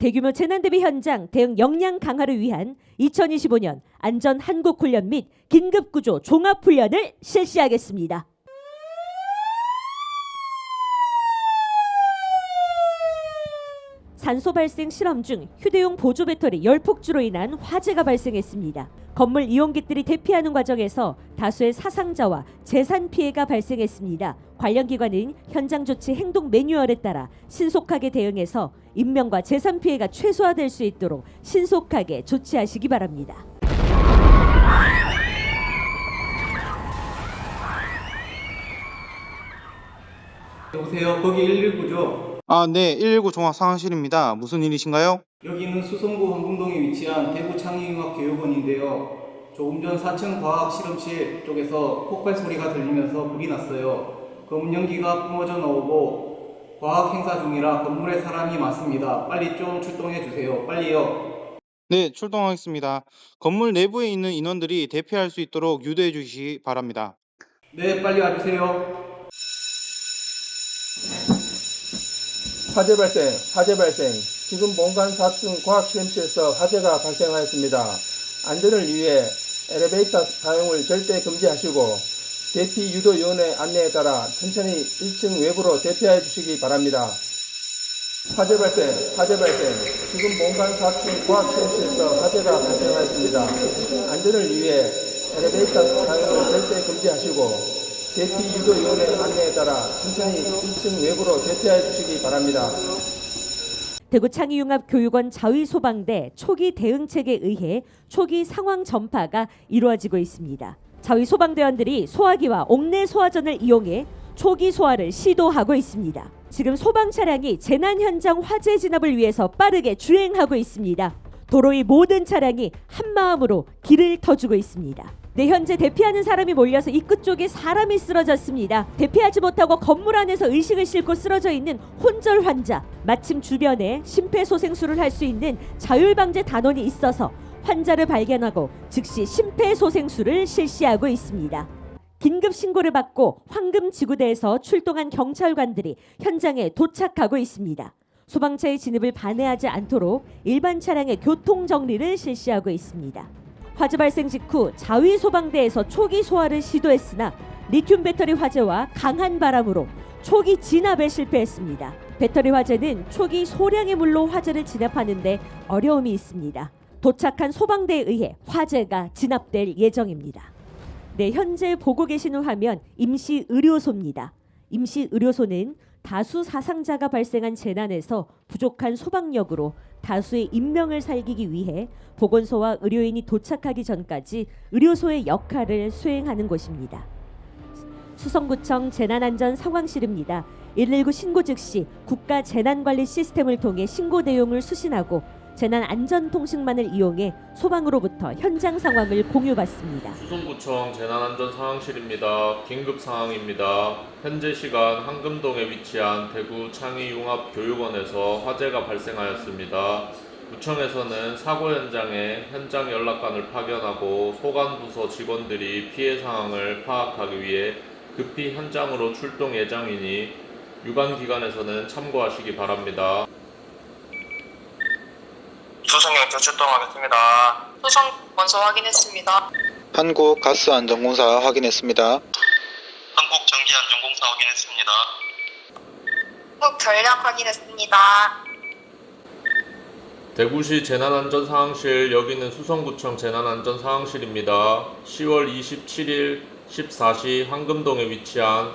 대규모 재난 대비 현장 대응 역량 강화를 위한 2025년 안전 한국 훈련 및 긴급 구조 종합 훈련을 실시하겠습니다. 산소 발생 실험 중 휴대용 보조 배터리 열폭주로 인한 화재가 발생했습니다. 건물 이용객들이 대피하는 과정에서 다수의 사상자와 재산 피해가 발생했습니다. 관련 기관은 현장 조치 행동 매뉴얼에 따라 신속하게 대응해서 인명과 재산 피해가 최소화될 수 있도록 신속하게 조치하시기 바랍니다. 여보세요. 거기 119죠? 네, 119 종합상황실입니다. 무슨 일이신가요? 여기는 수성구 황금동에 위치한 대구 창의융합교육원인데요. 조금 전 4층 과학실험실 쪽에서 폭발 소리가 들리면서 불이 났어요. 검은 연기가 뿜어져 나오고 과학 행사 중이라 건물에 사람이 많습니다. 빨리 좀 출동해 주세요. 빨리요. 네, 출동하겠습니다. 건물 내부에 있는 인원들이 대피할 수 있도록 유도해 주시기 바랍니다. 네, 빨리 와주세요. 화재 발생. 지금 본관 4층 과학실험실에서 화재가 발생하였습니다. 안전을 위해 엘리베이터 사용을 절대 금지하시고 대피 유도요원의 안내에 따라 천천히 1층 외부로 대피해 주시기 바랍니다. 화재 발생. 지금 본관 4층 과학실험실에서 화재가 발생하였습니다. 안전을 위해 엘리베이터 사용을 절대 금지하시고 대피 유도요원의 안내에 따라 천천히 1층 외부로 대피해 주시기 바랍니다. 대구 창의융합교육원 자위소방대 초기 대응책에 의해 초기 상황 전파가 이루어지고 있습니다. 자위소방대원들이 소화기와 옥내 소화전을 이용해 초기 소화를 시도하고 있습니다. 지금 소방 차량이 재난 현장 화재 진압을 위해서 빠르게 주행하고 있습니다. 도로 위 모든 차량이 한마음으로 길을 터주고 있습니다. 네, 현재 대피하는 사람이 몰려서 입구 쪽에 사람이 쓰러졌습니다. 대피하지 못하고 건물 안에서 의식을 잃고 쓰러져 있는 혼절 환자. 마침 주변에 심폐소생술을 할 수 있는 자율방제 단원이 있어서 환자를 발견하고 즉시 심폐소생술을 실시하고 있습니다. 긴급 신고를 받고 황금지구대에서 출동한 경찰관들이 현장에 도착하고 있습니다. 소방차의 진입을 반대하지 않도록 일반 차량의 교통 정리를 실시하고 있습니다. 화재 발생 직후 자위소방대에서 초기 소화를 시도했으나 리튬 배터리 화재와 강한 바람으로 초기 진압에 실패했습니다. 배터리 화재는 초기 소량의 물로 화재를 진압하는 데 어려움이 있습니다. 도착한 소방대에 의해 화재가 진압될 예정입니다. 네, 현재 보고 계시는 화면 임시의료소입니다. 임시의료소는 다수 사상자가 발생한 재난에서 부족한 소방력으로 다수의 인명을 살리기 위해 보건소와 의료인이 도착하기 전까지 의료소의 역할을 수행하는 곳입니다. 수성구청 재난안전상황실입니다. 119 신고 즉시 국가재난관리 시스템을 통해 신고 내용을 수신하고 재난안전통신만을 이용해 소방으로부터 현장 상황을 공유받습니다. 수성구청 재난안전상황실입니다. 긴급상황입니다. 현재 시간 황금동에 위치한 대구 창의융합교육원에서 화재가 발생하였습니다. 구청에서는 사고 현장에 현장 연락관을 파견하고 소관부서 직원들이 피해 상황을 파악하기 위해 급히 현장으로 출동 예정이니 유관기관에서는 참고하시기 바랍니다. 수성경찰 출동하겠습니다. 수성 원서 확인했습니다. 한국가스안전공사 확인했습니다. 한국전기안전공사 확인했습니다. 전략 확인했습니다. 대구시 재난안전상황실, 여기는 수성구청 재난안전상황실입니다. 10월 27일 14시 황금동에 위치한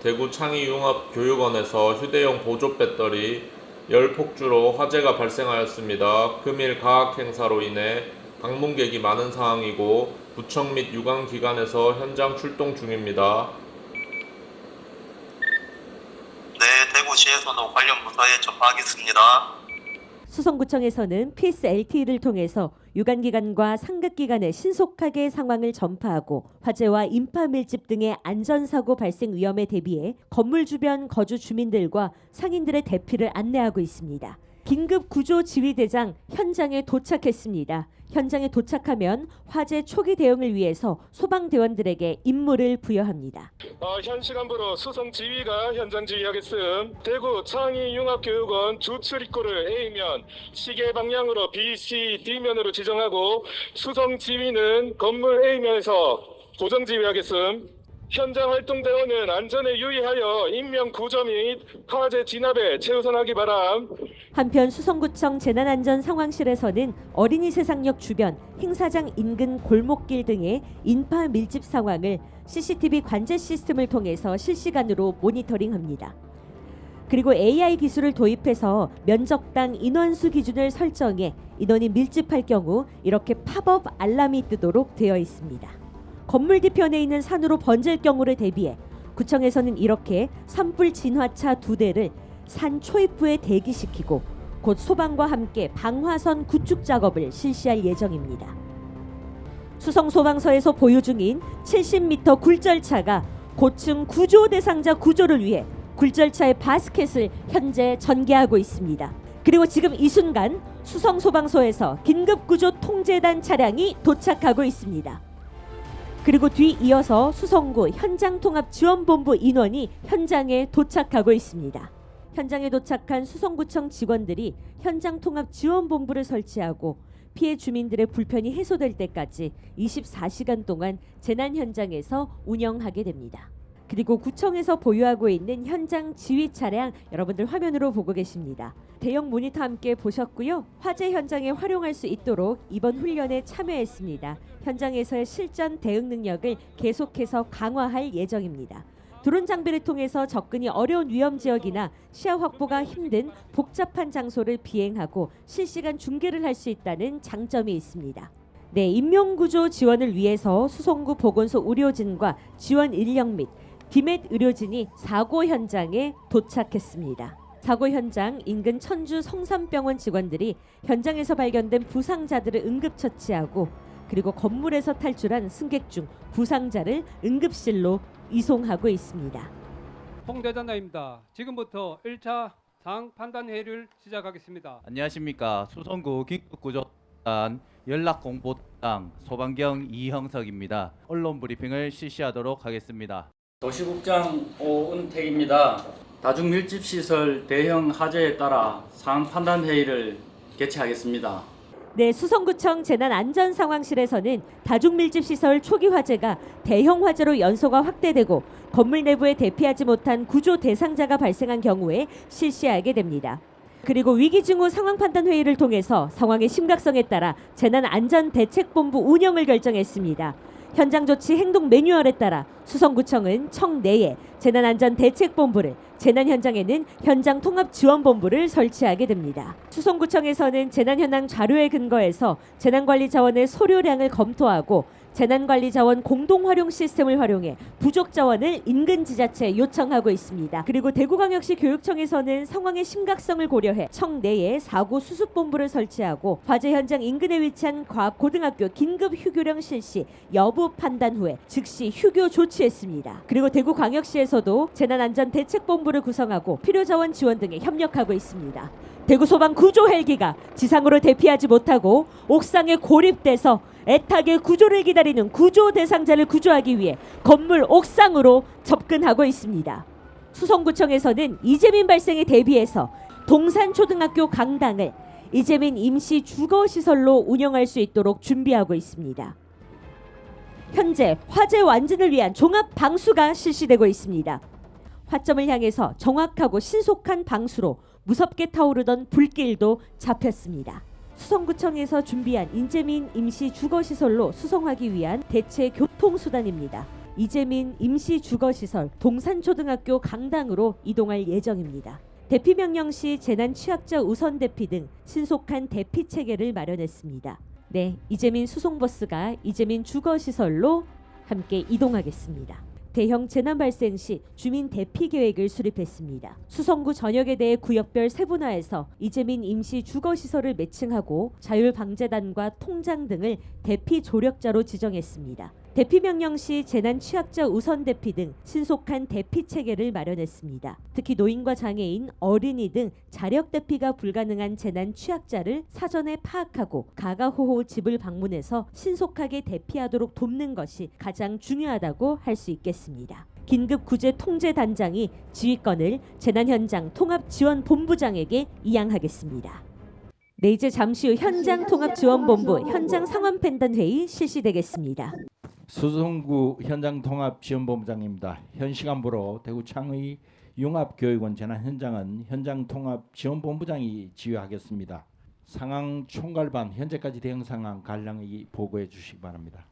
대구 창의융합교육원에서 휴대용 보조 배터리 열폭주로 화재가 발생하였습니다. 금일 과학 행사로 인해 방문객이 많은 상황이고 구청 및 유관기관에서 현장 출동 중입니다. 네, 대구시에서도 관련 부서에 접하겠습니다. 수성구청에서는 PSLTE를 통해서 유관기관과 상급기관에 신속하게 상황을 전파하고 화재와 인파 밀집 등의 안전사고 발생 위험에 대비해 건물 주변 거주 주민들과 상인들의 대피를 안내하고 있습니다. 긴급 구조 지휘대장 현장에 도착했습니다. 현장에 도착하면 화재 초기 대응을 위해서 소방대원들에게 임무를 부여합니다. 현 시간부로 수송 지휘가 현장 지휘하겠음. 대구 창의융합교육원 주출입구를 A면, 시계 방향으로 B, C, D면으로 지정하고 수송 지휘는 건물 A면에서 고정 지휘하겠음. 현장 활동대원은 안전에 유의하여 인명 구조 및 화재 진압에 최우선하기 바람. 한편 수성구청 재난안전상황실에서는 어린이 세상역 주변, 행사장 인근 골목길 등의 인파 밀집 상황을 CCTV 관제 시스템을 통해서 실시간으로 모니터링합니다. 그리고 AI 기술을 도입해서 면적당 인원수 기준을 설정해 인원이 밀집할 경우 이렇게 팝업 알람이 뜨도록 되어 있습니다. 건물 뒤편에 있는 산으로 번질 경우를 대비해 구청에서는 이렇게 산불 진화차 2대를 산 초입부에 대기시키고 곧 소방과 함께 방화선 구축 작업을 실시할 예정입니다. 수성소방서에서 보유 중인 70m 굴절차가 고층 구조 대상자 구조를 위해 굴절차의 바스켓을 현재 전개하고 있습니다. 그리고 지금 이 순간 수성소방서에서 긴급구조 통제단 차량이 도착하고 있습니다. 그리고 뒤이어서 수성구 현장통합지원본부 인원이 현장에 도착하고 있습니다. 현장에 도착한 수성구청 직원들이 현장통합지원본부를 설치하고 피해 주민들의 불편이 해소될 때까지 24시간 동안 재난 현장에서 운영하게 됩니다. 그리고 구청에서 보유하고 있는 현장 지휘 차량 여러분들 화면으로 보고 계십니다. 대형 모니터 함께 보셨고요. 화재 현장에 활용할 수 있도록 이번 훈련에 참여했습니다. 현장에서의 실전 대응 능력을 계속해서 강화할 예정입니다. 드론 장비를 통해서 접근이 어려운 위험 지역이나 시야 확보가 힘든 복잡한 장소를 비행하고 실시간 중계를 할 수 있다는 장점이 있습니다. 네, 인명구조 지원을 위해서 수성구 보건소 의료진과 지원 인력 및 디멧 의료진이 사고 현장에 도착했습니다. 사고 현장 인근 천주 성삼병원 직원들이 현장에서 발견된 부상자들을 응급처치하고 그리고 건물에서 탈출한 승객 중 부상자를 응급실로 이송하고 있습니다. 홍대단장입니다. 지금부터 1차 상황 판단 회의를 시작하겠습니다. 안녕하십니까. 수성구 긴급구조단 연락공보단 소방경 이형석입니다. 언론 브리핑을 실시하도록 하겠습니다. 도시국장 오은택입니다. 다중밀집시설 대형 화재에 따라 상황 판단 회의를 개최하겠습니다. 네, 수성구청 재난안전상황실에서는 다중밀집시설 초기 화재가 대형 화재로 연소가 확대되고 건물 내부에 대피하지 못한 구조 대상자가 발생한 경우에 실시하게 됩니다. 그리고 위기징후 상황판단회의를 통해서 상황의 심각성에 따라 재난안전대책본부 운영을 결정했습니다. 현장조치 행동 매뉴얼에 따라 수성구청은 청 내에 재난안전대책본부를, 재난 현장에는 현장통합지원본부를 설치하게 됩니다. 수성구청에서는 재난현황 자료에 근거해서 재난관리자원의 소요량을 검토하고 재난관리자원 공동활용 시스템을 활용해 부족 자원을 인근 지자체에 요청하고 있습니다. 그리고 대구광역시 교육청에서는 상황의 심각성을 고려해 청 내에 사고 수습본부를 설치하고 화재 현장 인근에 위치한 과학고등학교 긴급 휴교령 실시 여부 판단 후에 즉시 휴교 조치했습니다. 그리고 대구광역시에서도 재난안전대책본부를 구성하고 필요자원 지원 등에 협력하고 있습니다. 대구소방 구조 헬기가 지상으로 대피하지 못하고 옥상에 고립돼서 애타게 구조를 기다리는 구조 대상자를 구조하기 위해 건물 옥상으로 접근하고 있습니다. 수성구청에서는 이재민 발생에 대비해서 동산초등학교 강당을 이재민 임시 주거시설로 운영할 수 있도록 준비하고 있습니다. 현재 화재 완진을 위한 종합 방수가 실시되고 있습니다. 화점을 향해서 정확하고 신속한 방수로 무섭게 타오르던 불길도 잡혔습니다. 수성구청에서 준비한 이재민 임시 주거시설로 수송하기 위한 대체 교통수단입니다. 이재민 임시 주거시설 동산초등학교 강당으로 이동할 예정입니다. 대피 명령 시 재난 취약자 우선 대피 등 신속한 대피 체계를 마련했습니다. 네, 이재민 수송버스가 이재민 주거시설로 함께 이동하겠습니다. 대형 재난 발생 시 주민 대피 계획을 수립했습니다. 수성구 전역에 대해 구역별 세분화해서 이재민 임시 주거시설을 매칭하고 자율방재단과 통장 등을 대피 조력자로 지정했습니다. 대피 명령 시 재난 취약자 우선 대피 등 신속한 대피 체계를 마련했습니다. 특히 노인과 장애인, 어린이 등 자력 대피가 불가능한 재난 취약자를 사전에 파악하고 가가호호 집을 방문해서 신속하게 대피하도록 돕는 것이 가장 중요하다고 할 수 있겠습니다. 긴급구제통제단장이 지휘권을 재난현장 통합지원본부장에게 이양하겠습니다. 네, 이제 잠시 후 현장통합지원본부 현장상황판단회의 실시되겠습니다. 수성구 현장통합지원본부장입니다. 현 시간부로 대구 창의 융합교육원 재난현장은 현장통합지원본부장이 지휘하겠습니다. 상황 총괄반 현재까지 대응 상황 간략히 보고해 주시기 바랍니다.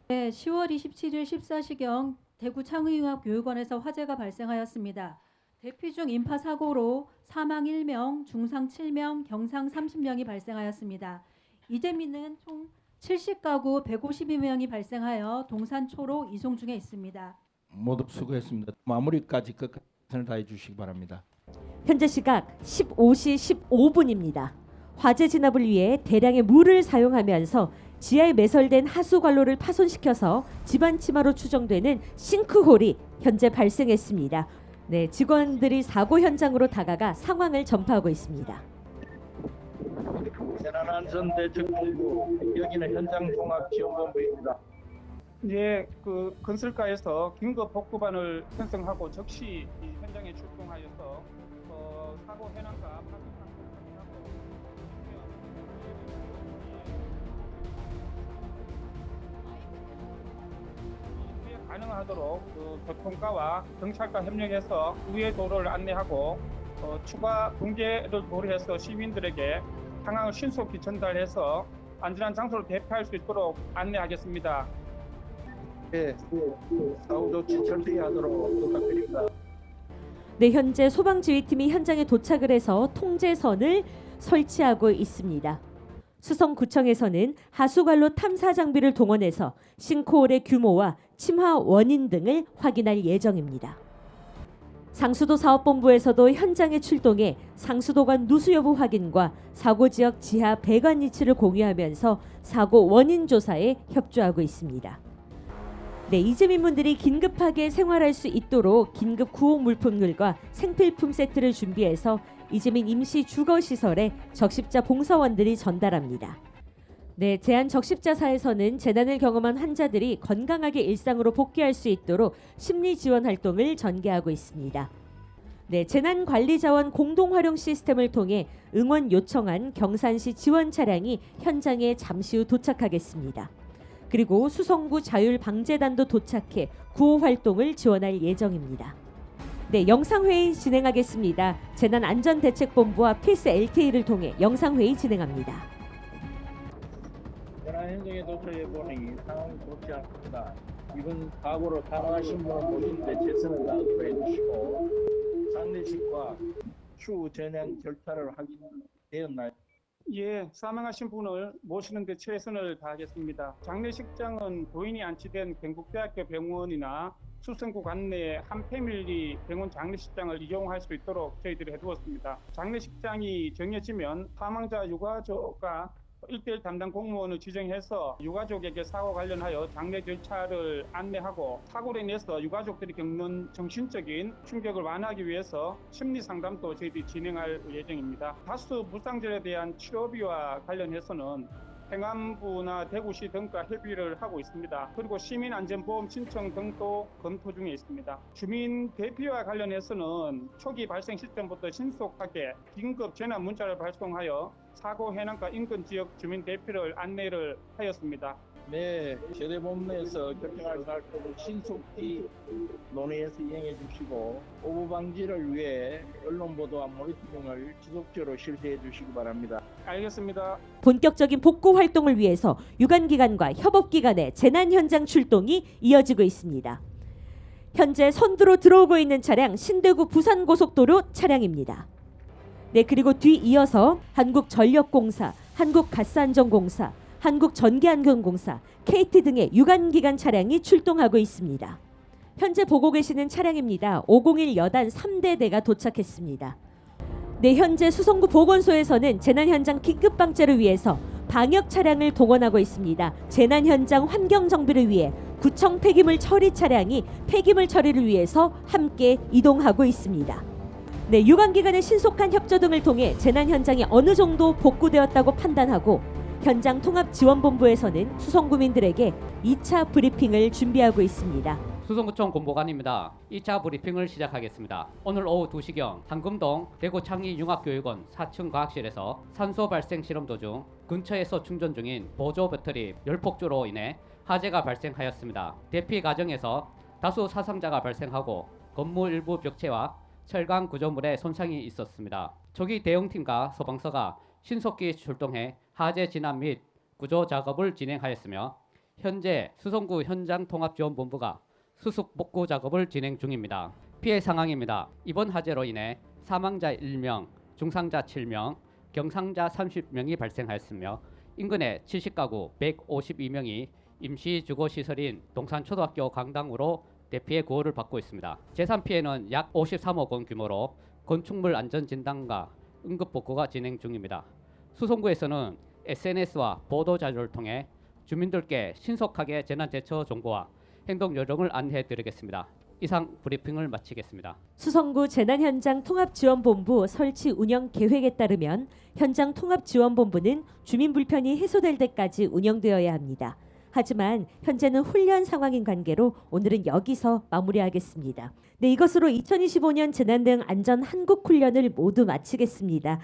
네, 10월 27일 14시경 대구 창의융합교육원에서 화재가 발생하였습니다. 대피 중 인파 사고로 사망 1명, 중상 7명, 경상 30명이 발생하였습니다. 이재민은 총 70가구 152명이 발생하여 동산초로 이송 중에 있습니다. 모두 수고했습니다. 마무리까지 끝까지 최선을 다해 주시기 바랍니다. 현재 시각 15시 15분입니다. 화재 진압을 위해 대량의 물을 사용하면서 지하에 매설된 하수관로를 파손시켜서 집안 치마로 추정되는 싱크홀이 현재 발생했습니다. 네, 직원들이 사고 현장으로 다가가 상황을 전파하고 있습니다. 재난안전대책본부 여기는 현장통합지원본부입니다. 예, 그 건설가에서 긴급 복구반을 편성하고 즉시 이 현장에 출동하여서 사고 현황과 파손 상태를 확인하고 가능하도록 교통과와 경찰과 협력해서 우회 도로를 안내하고 추가 통제를 도래해서 시민들에게 상황을 신속히 전달해서 안전한 장소로 대피할 수 있도록 안내하겠습니다. 네, 사후 조치 철저히 하도록 부탁드립니다. 네, 현재 소방지휘팀이 현장에 도착을 해서 통제선을 설치하고 있습니다. 수성구청에서는 하수관로 탐사 장비를 동원해서 싱크홀의 규모와 침하 원인 등을 확인할 예정입니다. 상수도 사업본부에서도 현장에 출동해 상수도관 누수 여부 확인과 사고 지역 지하 배관 위치를 공유하면서 사고 원인 조사에 협조하고 있습니다. 네, 이재민분들이 긴급하게 생활할 수 있도록 긴급 구호 물품들과 생필품 세트를 준비해서 이재민 임시 주거시설에 적십자 봉사원들이 전달합니다. 네, 제한적십자사에서는 재난을 경험한 환자들이 건강하게 일상으로 복귀할 수 있도록 심리 지원 활동을 전개하고 있습니다. 네, 재난관리자원 공동활용 시스템을 통해 응원 요청한 경산시 지원 차량이 현장에 잠시 후 도착하겠습니다. 그리고 수성구 자율방재단도 도착해 구호 활동을 지원할 예정입니다. 네, 영상회의 진행하겠습니다. 재난안전대책본부와 필수 LTE를 통해 영상회의 진행합니다. 재난 현장에 도착해 보니 상황이 좋지 않습니다. 이번 사고로 사망하신 분을 모시는데 최선을 다하도록 해주시고 장례식과 추후 재난 절차를 확인되었나요? 예, 사망하신 분을 모시는데 최선을 다하겠습니다. 장례식장은 부인이 안치된 경북대학교 병원이나 수성구 관내 한 패밀리 병원 장례식장을 이용할 수 있도록 저희들이 해두었습니다. 장례식장이 정해지면 사망자 유가족과 1대1 담당 공무원을 지정해서 유가족에게 사고 관련하여 장례 절차를 안내하고 사고로 인해서 유가족들이 겪는 정신적인 충격을 완화하기 위해서 심리 상담도 저희들이 진행할 예정입니다. 다수 부상자에 대한 치료비와 관련해서는 행안부나 대구시 등과 협의를 하고 있습니다. 그리고 시민안전보험 신청 등도 검토 중에 있습니다. 주민 대피와 관련해서는 초기 발생 시점부터 신속하게 긴급 재난 문자를 발송하여 사고 현황과 인근 지역 주민 대피를 안내를 하였습니다. 네, 제대본부에서 결정할 사항을 신속히 논의해서 이행해 주시고 오보 방지를 위해 언론 보도와 모니터링을 지속적으로 실시해 주시기 바랍니다. 알겠습니다. 본격적인 복구 활동을 위해서 유관기관과 협업기관의 재난 현장 출동이 이어지고 있습니다. 현재 선두로 들어오고 있는 차량 신대구 부산고속도로 차량입니다. 네, 그리고 뒤이어서 한국전력공사, 한국가스안전공사, 한국전기안전공사, KT 등의 유관기관 차량이 출동하고 있습니다. 현재 보고 계시는 차량입니다. 501 여단 3대대가 도착했습니다. 네, 현재 수성구 보건소에서는 재난 현장 긴급 방제를 위해서 방역 차량을 동원하고 있습니다. 재난 현장 환경 정비를 위해 구청 폐기물 처리 차량이 폐기물 처리를 위해서 함께 이동하고 있습니다. 네, 유관 기관의 신속한 협조 등을 통해 재난 현장이 어느 정도 복구되었다고 판단하고 현장 통합지원본부에서는 수성구민들에게 2차 브리핑을 준비하고 있습니다. 수성구청 공보관입니다. 2차 브리핑을 시작하겠습니다. 오늘 오후 2시경 한금동 대구창의융합교육원 4층 과학실에서 산소 발생 실험 도중 근처에서 충전 중인 보조 배터리 열폭주로 인해 화재가 발생하였습니다. 대피 과정에서 다수 사상자가 발생하고 건물 일부 벽체와 철강 구조물에 손상이 있었습니다. 초기 대응팀과 소방서가 신속히 출동해 화재 진압 및 구조 작업을 진행하였으며 현재 수성구 현장통합지원본부가 수습 복구 작업을 진행 중입니다. 피해 상황입니다. 이번 화재로 인해 사망자 1명, 중상자 7명, 경상자 30명이 발생하였으며 인근의 70가구 152명이 임시 주거시설인 동산초등학교 강당으로 대피해 구호를 받고 있습니다. 재산 피해는 약 53억 원 규모로 건축물 안전 진단과 응급 복구가 진행 중입니다. 수성구에서는 SNS와 보도 자료를 통해 주민들께 신속하게 재난 대처 정보와 행동 요령을 안내해 드리겠습니다. 이상 브리핑을 마치겠습니다. 수성구 재난현장 통합지원본부 설치 운영 계획에 따르면 현장 통합지원본부는 주민 불편이 해소될 때까지 운영되어야 합니다. 하지만 현재는 훈련 상황인 관계로 오늘은 여기서 마무리하겠습니다. 네, 이것으로 2025년 재난 대응 안전 한국 훈련을 모두 마치겠습니다.